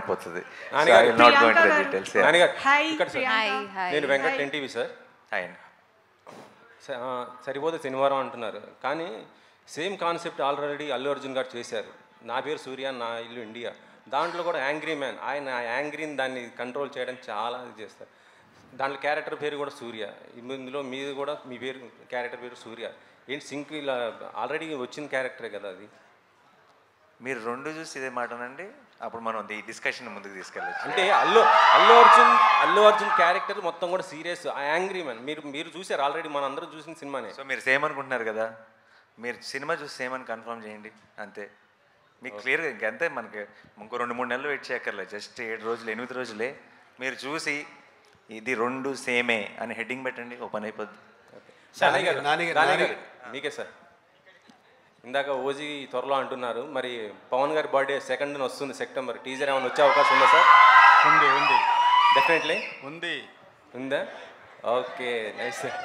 పోతుంది. నాన్నగారు not going to the details. నాన్నగారు హాయ్ ఇక్కడ సార్ నేను వెంకట్ ఎన్టీవీ సార్. ఆయన సరిపోతే శనివారం అంటున్నారు కానీ same concept already Allu Arjun గారు చేశారు. నా పేరు సూర్య, నా ఇల్లు ఇండియా. దాంట్లో కూడా యాంగ్రీ మ్యాన్, ఆయన యాంగ్రీని దాన్ని కంట్రోల్ చేయడానికి చాలా ఇది చేస్తారు. దాంట్లో క్యారెక్టర్ పేరు కూడా సూర్య. ఇందులో మీది కూడా మీ పేరు క్యారెక్టర్ పేరు సూర్య. ఏంటి సింక్ ఇలా ఆల్రెడీ వచ్చిన క్యారెక్టరే కదా అది. మీరు రెండు చూసి ఇదే మాటనండి, అప్పుడు మనం ఈ డిస్కషన్ ముందుకు తీసుకెళ్ళచ్చు. అంటే అల్లు అర్జున్ క్యారెక్టర్ మొత్తం కూడా సీరియస్, యాంగ్రీ మ్యాన్. మీరు చూసారు ఆల్రెడీ, మన అందరూ చూసిన సినిమానే. సో మీరు సేమ్ అనుకుంటున్నారు కదా, మీరు సినిమా చూసి సేమ్ అని కన్ఫర్మ్ చేయండి అంతే. మీకు క్లియర్గా ఇంకంతే, మనకి ఇంకో 2-3 నెలలు వెయిట్ చేయక్కర్లేదు. జస్ట్ 7 రోజులు 8 రోజులే. మీరు చూసి ఇది రెండు సేమే అని హెడ్డింగ్ పెట్టండి, ఓ పని అయిపోద్ది. మీకే సార్. ఇందాక ఓజీ త్వరలో అంటున్నారు, మరి పవన్ గారి బర్త్డే 2nd వస్తుంది సెప్టెంబర్. టీజర్ ఏమైనా వచ్చే అవకాశం ఉందా సార్? ఉంది డెఫినెట్లీ ఉంది. ఉందా? Okay, nice sir.